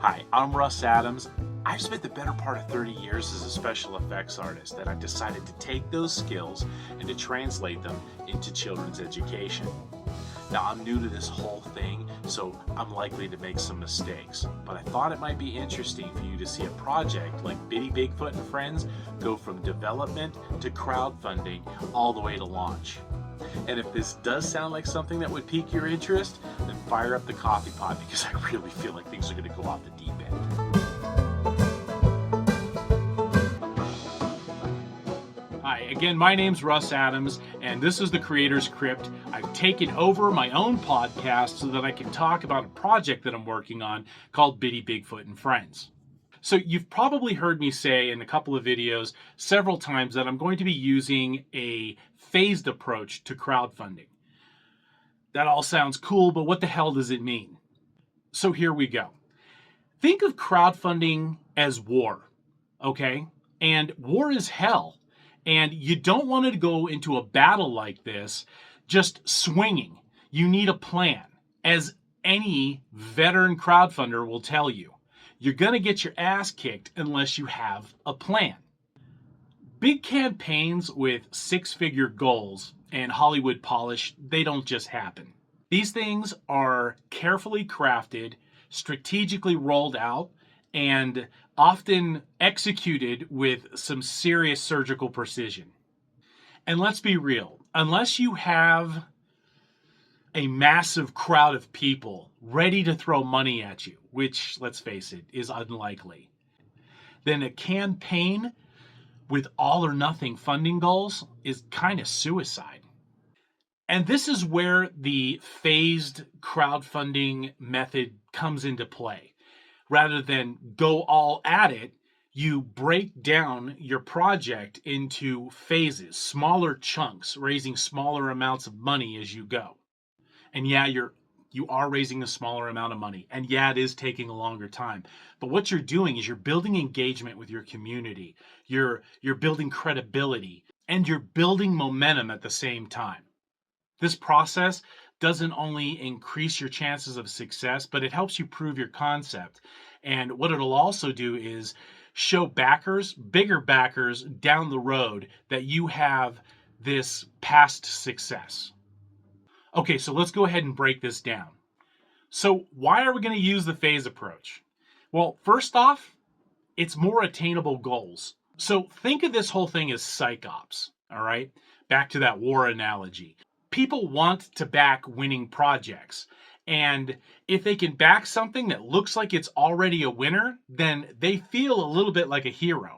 Hi, I'm Russ Adams. I've spent the better part of 30 years as a special effects artist, and I've decided to take those skills and to translate them into children's education. Now, I'm new to this whole thing, so I'm likely to make some mistakes, but I thought it might be interesting for you to see a project like Bitty Bigfoot and Friends go from development to crowdfunding all the way to launch. And if this does sound like something that would pique your interest, then fire up the coffee pot, because I really feel like things are going to go off the deep end. Hi, again, my name's Russ Adams, and this is the Creator's Crypt. I've taken over my own podcast so that I can talk about a project that I'm working on called Bitty Bigfoot and Friends. So you've probably heard me say in a couple of videos several times that I'm going to be using a phased approach to crowdfunding. That all sounds cool, but what the hell does it mean? So here we go. Think of crowdfunding as war, okay? And war is hell. And you don't want to go into a battle like this just swinging. You need a plan. As any veteran crowdfunder will tell you, you're going to get your ass kicked unless you have a plan. Big campaigns with six-figure goals and Hollywood polish, they don't just happen. These things are carefully crafted, strategically rolled out, and often executed with some serious surgical precision. And let's be real, unless you have a massive crowd of people ready to throw money at you, which, let's face it, is unlikely, then a campaign with all or nothing funding goals is kind of suicide. And this is where the phased crowdfunding method comes into play. Rather than go all at it, you break down your project into phases, smaller chunks, raising smaller amounts of money as you go. And yeah, you are raising a smaller amount of money. And yeah, it is taking a longer time. But what you're doing is you're building engagement with your community. You're building credibility, and you're building momentum at the same time. This process doesn't only increase your chances of success, but it helps you prove your concept. And what it'll also do is show backers, bigger backers down the road, that you have this past success. Okay, so let's go ahead and break this down. So why are we going to use the phase approach? Well, first off, it's more attainable goals. So think of this whole thing as psych ops, all right? Back to that war analogy. People want to back winning projects. And if they can back something that looks like it's already a winner, then they feel a little bit like a hero.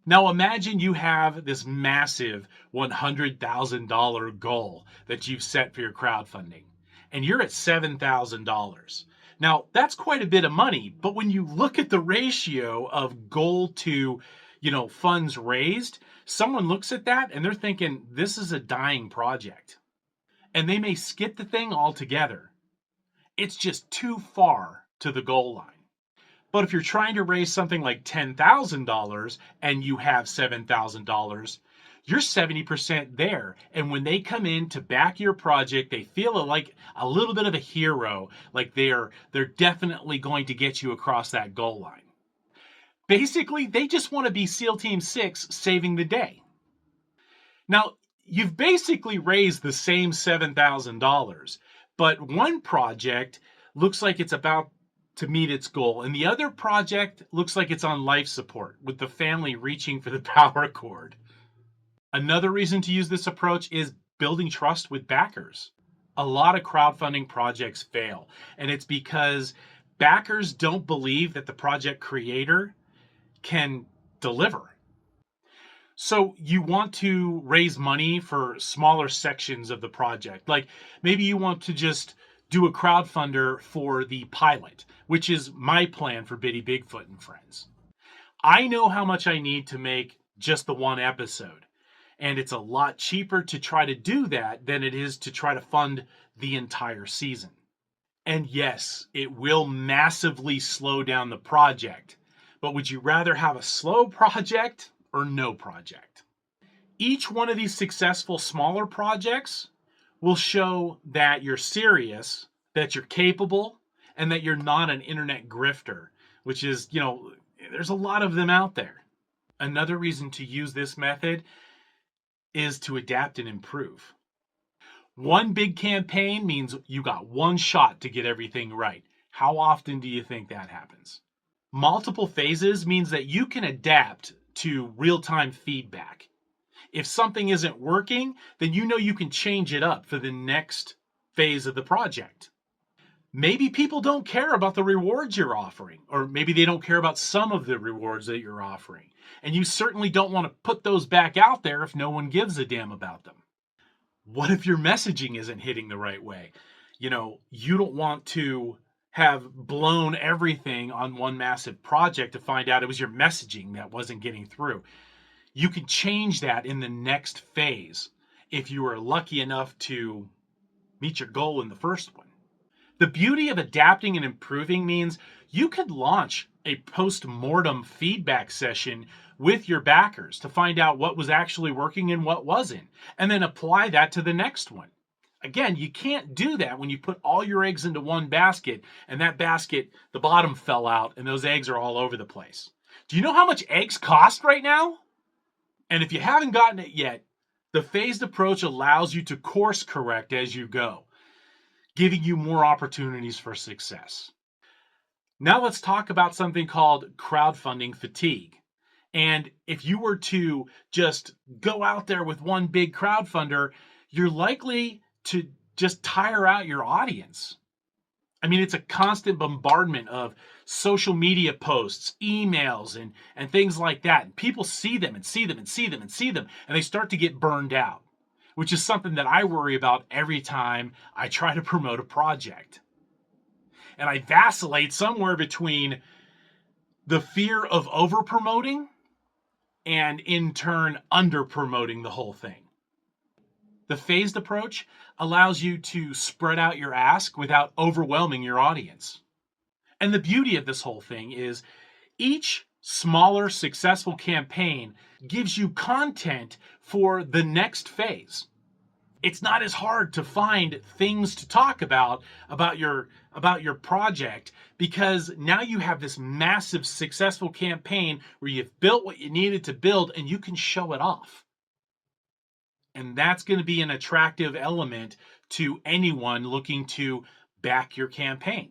Now imagine you have this massive $100,000 goal that you've set for your crowdfunding, and you're at $7,000. Now that's quite a bit of money, but when you look at the ratio of goal to, funds raised, someone looks at that and they're thinking, this is a dying project. And they may skip the thing altogether. It's just too far to the goal line. But if you're trying to raise something like $10,000 and you have $7,000, you're 70% there. And when they come in to back your project, they feel like a little bit of a hero, like they're definitely going to get you across that goal line. Basically, they just want to be SEAL Team 6 saving the day. Now, you've basically raised the same $7,000, but one project looks like it's about to meet its goal, and the other project looks like it's on life support, with the family reaching for the power cord. Another reason to use this approach is building trust with backers. A lot of crowdfunding projects fail, and it's because backers don't believe that the project creator can deliver. So you want to raise money for smaller sections of the project. Like maybe you want to just do a crowdfunder for the pilot, which is my plan for Bitty Bigfoot and Friends. I know how much I need to make just the one episode, and it's a lot cheaper to try to do that than it is to try to fund the entire season. And yes, it will massively slow down the project, but would you rather have a slow project or no project? Each one of these successful smaller projects will show that you're serious, that you're capable, and that you're not an internet grifter which is, there's a lot of them out there. Another reason to use this method is to adapt and improve. One big campaign means you got one shot to get everything right. How often do you think that happens? Multiple phases means that you can adapt to real-time feedback. If something isn't working, then you can change it up for the next phase of the project. Maybe people don't care about the rewards you're offering, or maybe they don't care about some of the rewards that you're offering. And you certainly don't want to put those back out there if no one gives a damn about them. What if your messaging isn't hitting the right way? You don't want to have blown everything on one massive project to find out it was your messaging that wasn't getting through. You can change that in the next phase if you are lucky enough to meet your goal in the first one. The beauty of adapting and improving means you could launch a post-mortem feedback session with your backers to find out what was actually working and what wasn't, and then apply that to the next one. Again, you can't do that when you put all your eggs into one basket and that basket, the bottom fell out and those eggs are all over the place. Do you know how much eggs cost right now? And if you haven't gotten it yet, the phased approach allows you to course correct as you go, giving you more opportunities for success. Now let's talk about something called crowdfunding fatigue. And if you were to just go out there with one big crowdfunder, you're likely to just tire out your audience. I mean, it's a constant bombardment of social media posts, emails, and things like that. And people see them and see them and see them and see them, and they start to get burned out, which is something that I worry about every time I try to promote a project. And I vacillate somewhere between the fear of over promoting and in turn under promoting the whole thing. The phased approach allows you to spread out your ask without overwhelming your audience. And the beauty of this whole thing is each smaller successful campaign gives you content for the next phase. It's not as hard to find things to talk about your project, because now you have this massive successful campaign where you've built what you needed to build and you can show it off. And that's going to be an attractive element to anyone looking to back your campaign.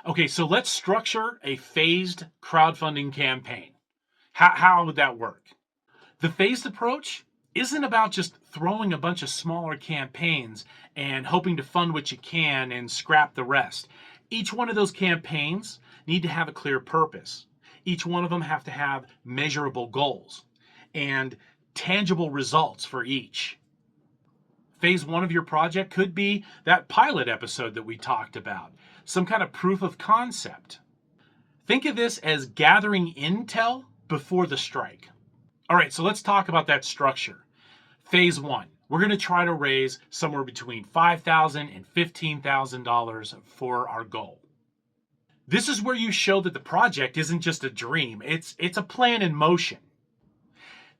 Okay, so let's structure a phased crowdfunding campaign. How would that work? The phased approach isn't about just throwing a bunch of smaller campaigns and hoping to fund what you can and scrap the rest. Each one of those campaigns need to have a clear purpose. Each one of them have to have measurable goals and tangible results for each. Phase one of your project could be that pilot episode that we talked about, some kind of proof of concept. Think of this as gathering intel before the strike. All right, so let's talk about that structure. Phase one, we're going to try to raise somewhere between $5,000 and $15,000 for our goal. This is where you show that the project isn't just a dream, it's a plan in motion.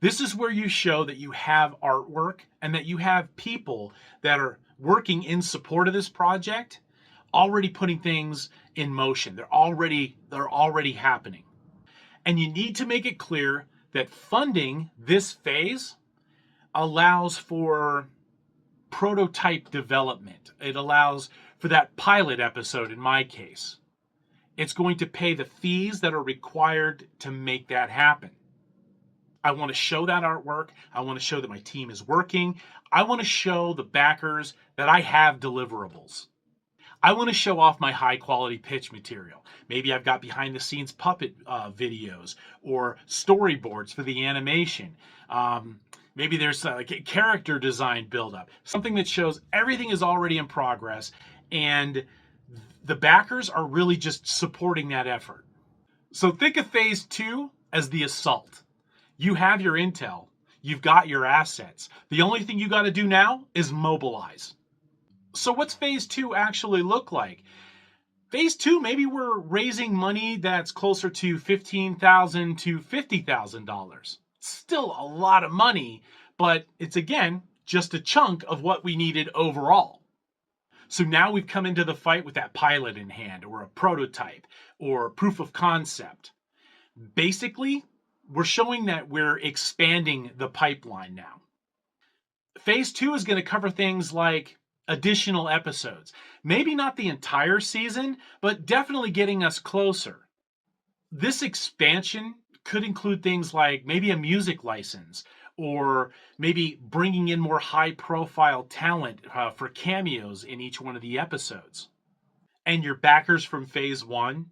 This is where you show that you have artwork and that you have people that are working in support of this project, already putting things in motion. They're already happening. And you need to make it clear that funding this phase allows for prototype development. It allows for that pilot episode in my case. It's going to pay the fees that are required to make that happen. I want to show that artwork. I want to show that my team is working. I want to show the backers that I have deliverables. I want to show off my high quality pitch material. Maybe I've got behind the scenes puppet videos or storyboards for the animation. Maybe there's a character design buildup, something that shows everything is already in progress and the backers are really just supporting that effort. So think of phase two as the assault. You have your intel, you've got your assets. The only thing you got to do now is mobilize. So what's phase two actually look like? Phase two, maybe we're raising money that's closer to $15,000 to $50,000. Still a lot of money, but it's again, just a chunk of what we needed overall. So now we've come into the fight with that pilot in hand, or a prototype, or proof of concept. Basically, we're showing that we're expanding the pipeline now. Phase 2 is going to cover things like additional episodes. Maybe not the entire season, but definitely getting us closer. This expansion could include things like maybe a music license, or maybe bringing in more high-profile talent for cameos in each one of the episodes. And your backers from Phase 1,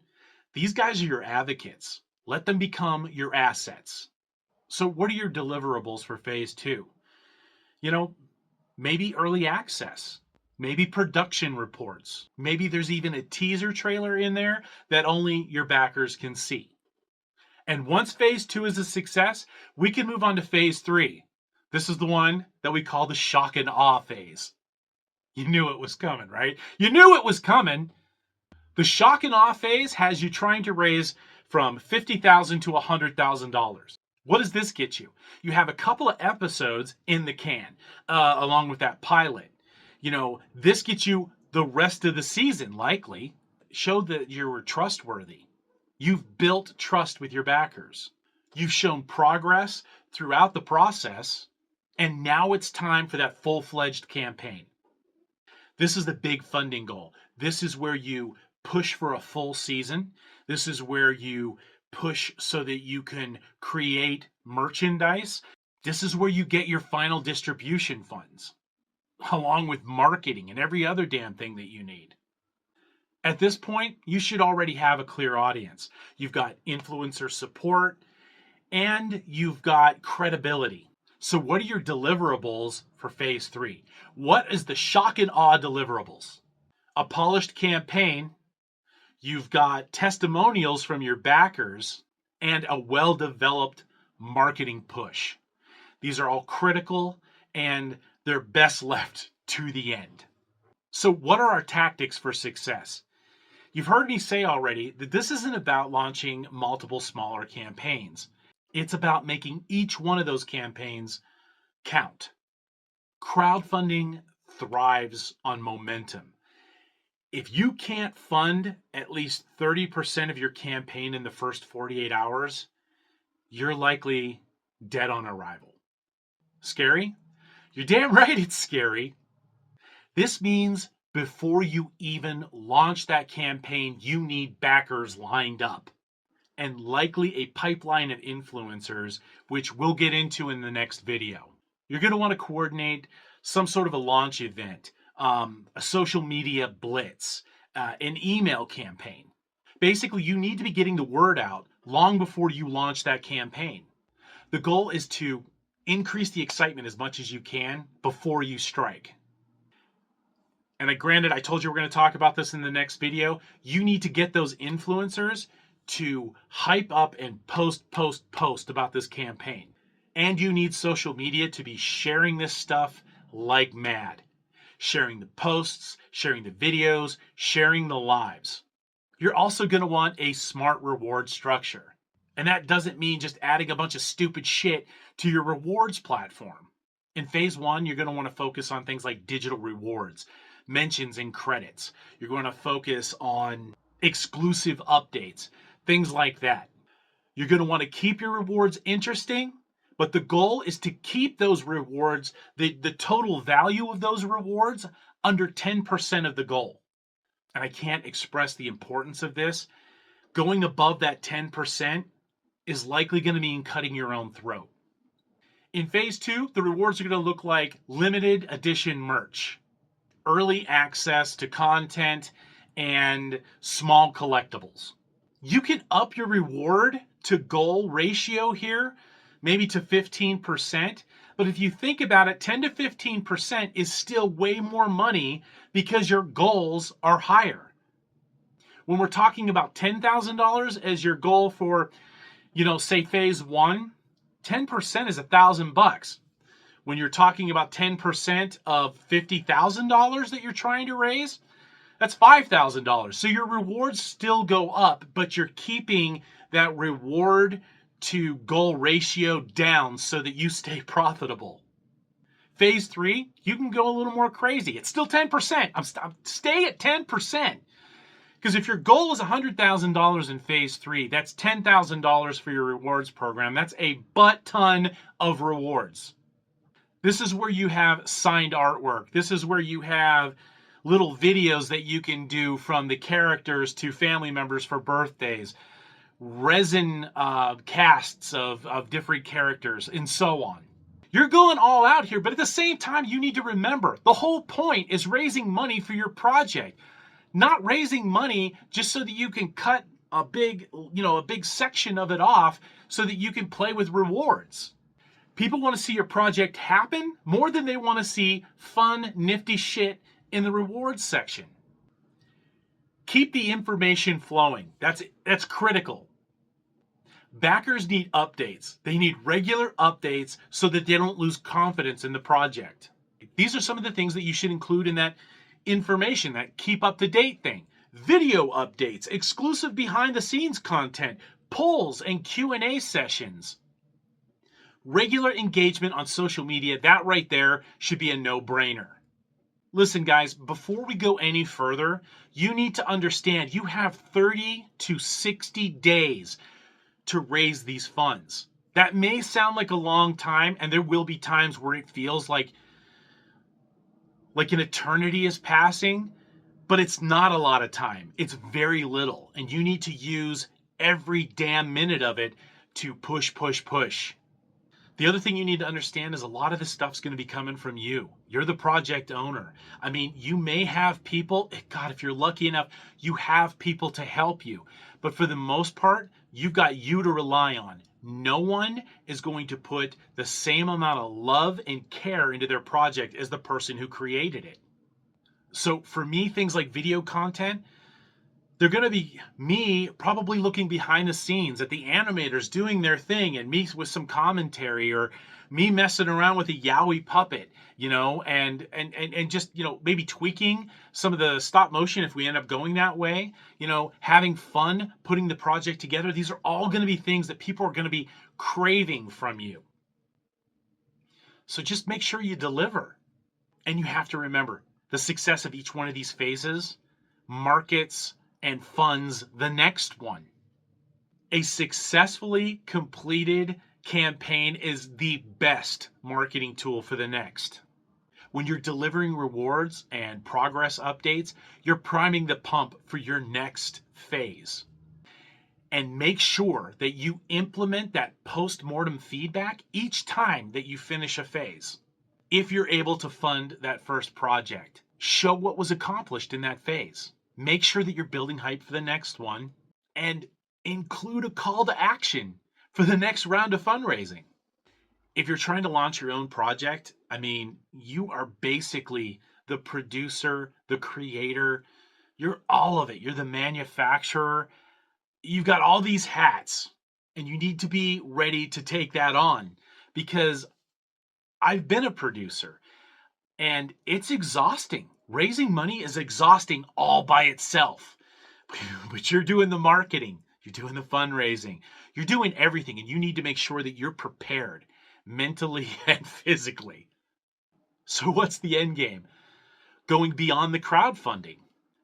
these guys are your advocates. Let them become your assets. So what are your deliverables for Phase 2? Maybe early access, maybe production reports, maybe there's even a teaser trailer in there that only your backers can see. And once Phase 2 is a success, we can move on to Phase 3. This is the one that we call the shock and awe phase. You knew it was coming, right? You knew it was coming. The shock and awe phase has you trying to raise from $50,000 to $100,000. What does this get you? You have a couple of episodes in the can, along with that pilot. This gets you the rest of the season, likely. Show that you're trustworthy. You've built trust with your backers. You've shown progress throughout the process, and now it's time for that full-fledged campaign. This is the big funding goal. This is where you push for a full season. This is where you push so that you can create merchandise. This is where you get your final distribution funds, along with marketing and every other damn thing that you need. At this point, you should already have a clear audience. You've got influencer support, and you've got credibility. So what are your deliverables for Phase 3? What is the shock and awe deliverables? A polished campaign. You've got testimonials from your backers, and a well-developed marketing push. These are all critical, and they're best left to the end. So what are our tactics for success? You've heard me say already that this isn't about launching multiple smaller campaigns. It's about making each one of those campaigns count. Crowdfunding thrives on momentum. If you can't fund at least 30% of your campaign in the first 48 hours, you're likely dead on arrival. Scary? You're damn right it's scary. This means before you even launch that campaign, you need backers lined up, and likely a pipeline of influencers, which we'll get into in the next video. You're going to want to coordinate some sort of a launch event, a social media blitz, an email campaign. Basically, you need to be getting the word out long before you launch that campaign. The goal is to increase the excitement as much as you can before you strike. And granted, I told you we're going to talk about this in the next video. You need to get those influencers to hype up and post about this campaign. And you need social media to be sharing this stuff like mad. Sharing the posts, sharing the videos, sharing the lives. You're also going to want a smart reward structure. And that doesn't mean just adding a bunch of stupid shit to your rewards platform. In Phase 1, you're going to want to focus on things like digital rewards, mentions and credits. You're going to focus on exclusive updates, things like that. You're going to want to keep your rewards interesting, but the goal is to keep those rewards, the total value of those rewards, under 10% of the goal. And I can't express the importance of this. Going above that 10% is likely going to mean cutting your own throat. In Phase 2, the rewards are going to look like limited edition merch, early access to content, and small collectibles. You can up your reward to goal ratio here, maybe to 15%, but if you think about it, 10 to 15% is still way more money because your goals are higher. When we're talking about $10,000 as your goal for, say Phase 1, 10% is $1,000. When you're talking about 10% of $50,000 that you're trying to raise, that's $5,000. So your rewards still go up, but you're keeping that reward to goal ratio down so that you stay profitable. Phase 3, you can go a little more crazy. It's still 10%. Stay at 10%. Because if your goal is $100,000 in phase 3, that's $10,000 for your rewards program. That's a butt ton of rewards. This is where you have signed artwork. This is where you have little videos that you can do from the characters to family members for birthdays, resin casts of different characters, and so on. You're going all out here, but at the same time, you need to remember the whole point is raising money for your project, not raising money just so that you can cut a big section of it off so that you can play with rewards. People want to see your project happen more than they want to see fun, nifty shit in the rewards section. Keep the information flowing. That's critical. Backers need updates. They need regular updates so that they don't lose confidence in the project. These are some of the things that you should include in that information, that keep up to date thing. Video updates, exclusive behind the scenes content, polls and Q&A sessions. Regular engagement on social media, that right there should be a no-brainer. Listen, guys, before we go any further, you need to understand you have 30 to 60 days to raise these funds. That may sound like a long time, and there will be times where it feels like an eternity is passing, but it's not a lot of time. It's very little, and you need to use every damn minute of it to push, push, push. The other thing you need to understand is a lot of this stuff's going to be coming from you. You're the project owner. I mean, you may have people, God, if you're lucky enough, you have people to help you. But for the most part, you've got you to rely on. No one is going to put the same amount of love and care into their project as the person who created it. So for me, things like video content, they're going to be me probably looking behind the scenes at the animators doing their thing and me with some commentary, or me messing around with a Yowie puppet, and just, maybe tweaking some of the stop motion if we end up going that way, having fun putting the project together. These are all going to be things that people are going to be craving from you. So just make sure you deliver. And you have to remember the success of each one of these phases markets and funds the next one. A successfully completed campaign is the best marketing tool for the next. When you're delivering rewards and progress updates, you're priming the pump for your next phase. And make sure that you implement that post-mortem feedback each time that you finish a phase. If you're able to fund that first project, show what was accomplished in that phase. Make sure that you're building hype for the next one, and include a call to action for the next round of fundraising. If you're trying to launch your own project, you are basically the producer, the creator, you're all of it. You're the manufacturer. You've got all these hats, and you need to be ready to take that on, because I've been a producer and it's exhausting. Raising money is exhausting all by itself. But you're doing the marketing, you're doing the fundraising, you're doing everything, and you need to make sure that you're prepared mentally and physically. So what's the end game? Going beyond the crowdfunding.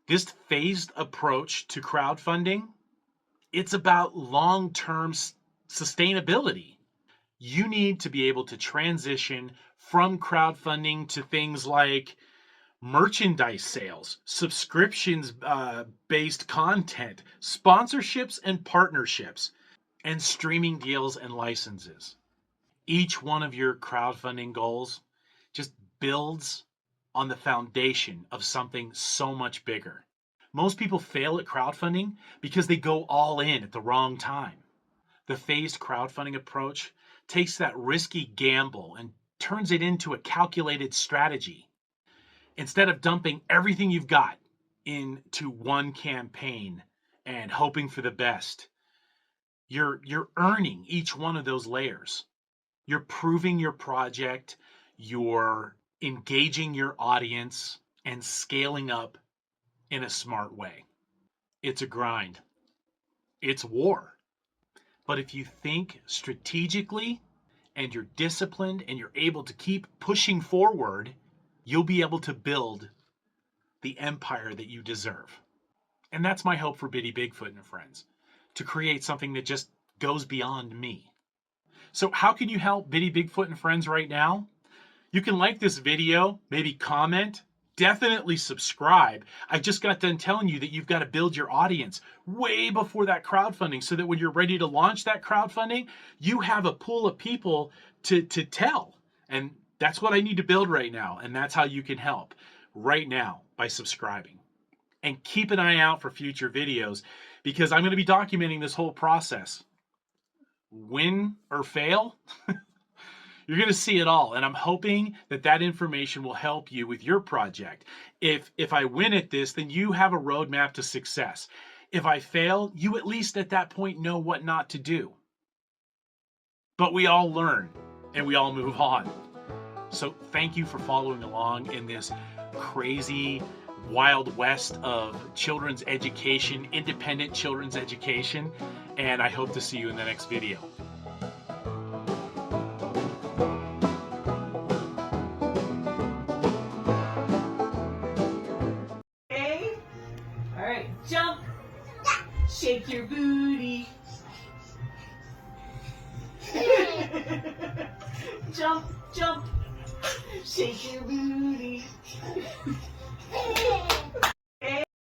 This phased approach to crowdfunding, it's about long-term sustainability. You need to be able to transition from crowdfunding to things like merchandise sales, subscriptions based content, sponsorships and partnerships, and streaming deals and licenses. Each one of your crowdfunding goals just builds on the foundation of something so much bigger. Most people fail at crowdfunding because they go all in at the wrong time. The phased crowdfunding approach takes that risky gamble and turns it into a calculated strategy. Instead of dumping everything you've got into one campaign and hoping for the best, you're earning each one of those layers. You're proving your project, you're engaging your audience, and scaling up in a smart way. It's a grind. It's war. But if you think strategically and you're disciplined and you're able to keep pushing forward, you'll be able to build the empire that you deserve. And that's my hope for Bitty Bigfoot and Friends, to create something that just goes beyond me. So how can you help Bitty Bigfoot and Friends right now? You can like this video, maybe comment, definitely subscribe. I just got done telling you that you've got to build your audience way before that crowdfunding so that when you're ready to launch that crowdfunding, you have a pool of people to tell. And that's what I need to build right now. And that's how you can help right now, by subscribing. And keep an eye out for future videos, because I'm going to be documenting this whole process. Win or fail, you're going to see it all. And I'm hoping that that information will help you with your project. If I win at this, then you have a roadmap to success. If I fail, you at least at that point know what not to do. But we all learn and we all move on. So thank you for following along in this crazy wild west of children's education, independent children's education, and I hope to see you in the next video. Okay. All right, jump. Shake your booty. Jump, jump. Shake your booty.